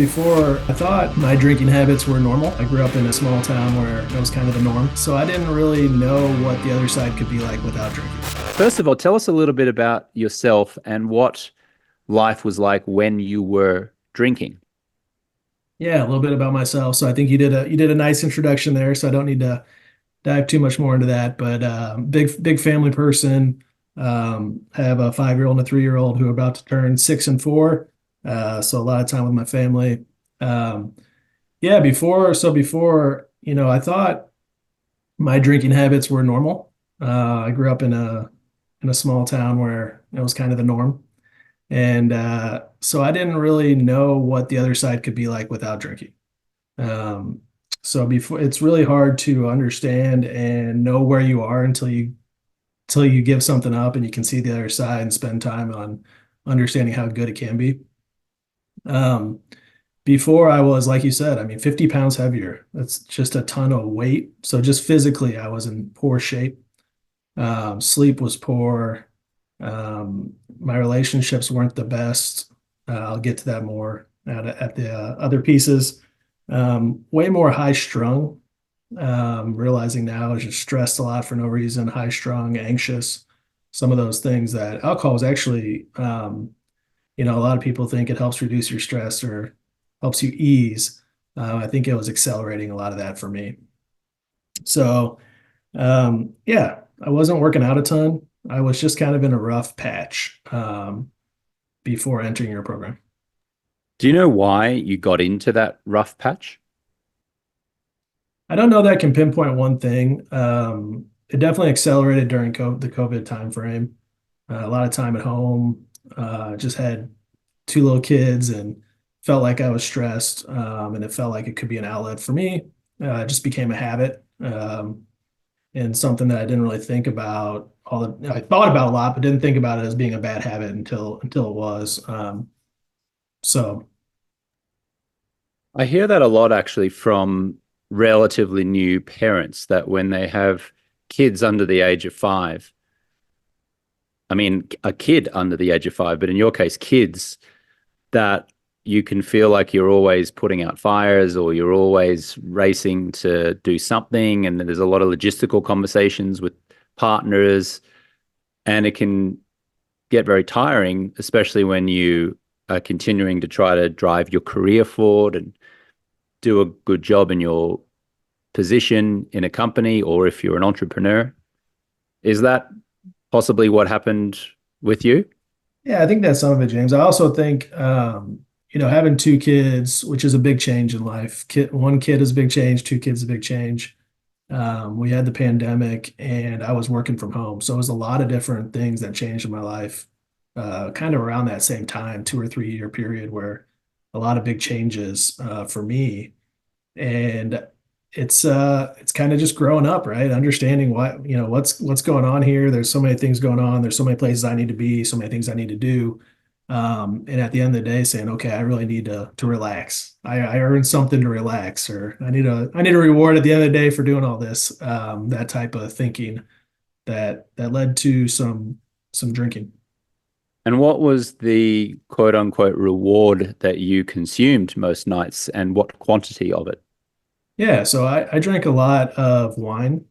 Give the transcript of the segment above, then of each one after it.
Before, I thought my drinking habits were normal. I grew up in a small town where it was kind of the norm. So I didn't really know what the other side could be like without drinking. First of all, tell us a little bit about yourself and what life was like when you were drinking. Yeah, a little bit about myself. So I think you did a nice introduction there. So I don't need to dive too much more into that. But big family person. Have a 5-year-old and a 3-year-old who are about to turn 6 and 4. So a lot of time with my family. Um, yeah, before I thought my drinking habits were normal. I grew up in a small town where it was kind of the norm, and so I didn't really know what the other side could be like without drinking. Um, so before, it's really hard to understand and know where you are until you give something up and you can see the other side and spend time on understanding how good it can be. Um, Before I was, like you said, I mean, 50 pounds heavier. That's just a ton of weight. So just physically, I was in poor shape. Sleep was poor. My relationships weren't the best. I'll get to that more at the other pieces. Way more high strung. Realizing now I was just stressed a lot for no reason, high strung, anxious. Some of those things that alcohol was actually, a lot of people think it helps reduce your stress or helps you ease. I think it was accelerating a lot of that for me. So, yeah, I wasn't working out a ton. I was just kind of in a rough patch before entering your program. Do you know why you got into that rough patch? I don't know that I can pinpoint one thing. It definitely accelerated during the COVID time frame. A lot of time at home. Just had 2 little kids and felt like I was stressed. And it felt like it could be an outlet for me. It just became a habit. And something that I didn't really think about I thought about a lot, but didn't think about it as being a bad habit until it was. So I hear that a lot actually from relatively new parents that when they have kids under the age of five, I mean, a kid under the age of five, but in your case, kids, that you can feel like you're always putting out fires or you're always racing to do something. And there's a lot of logistical conversations with partners, and it can get very tiring, especially when you are continuing to try to drive your career forward and do a good job in your position in a company, or if you're an entrepreneur. Is that possibly what happened with you? yeah, I think that's some of it, James. I also think having 2 kids, which is a big change in life. One kid is a big change, 2 kids is a big change. We had the pandemic and I was working from home. So it was a lot of different things that changed in my life, kind of around that same time, 2 or 3 year period where a lot of big changes for me. And it's kind of just growing up, right? Understanding what's going on here. There's so many things going on. There's so many places I need to be, so many things I need to do. And at the end of the day, saying, okay, I really need to relax. I earned something to relax, or I need a reward at the end of the day for doing all this. That type of thinking that led to some drinking. And what was the quote unquote reward that you consumed most nights, and what quantity of it? Yeah, so I drank a lot of wine,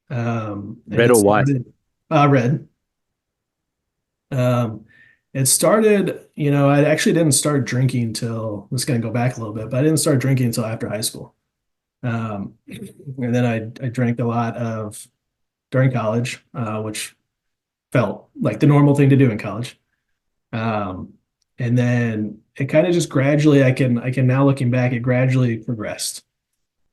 and Red it or white? started red. Um, it started, I actually didn't start drinking till, I'm just going to go back a little bit, but I didn't start drinking until after high school. And then I drank a lot of during college, which felt like the normal thing to do in college. Um, and then it kind of just gradually, I can now looking back, it gradually progressed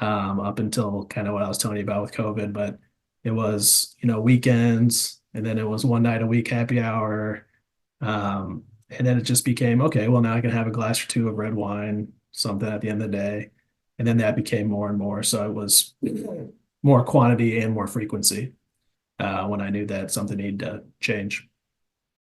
up until kind of what I was telling you about with COVID. But it was, weekends, and then it was one night a week happy hour. And then it just became, okay, well, now I can have a glass or two of red wine, something at the end of the day. And then that became more and more. So it was more quantity and more frequency when I knew that something needed to change.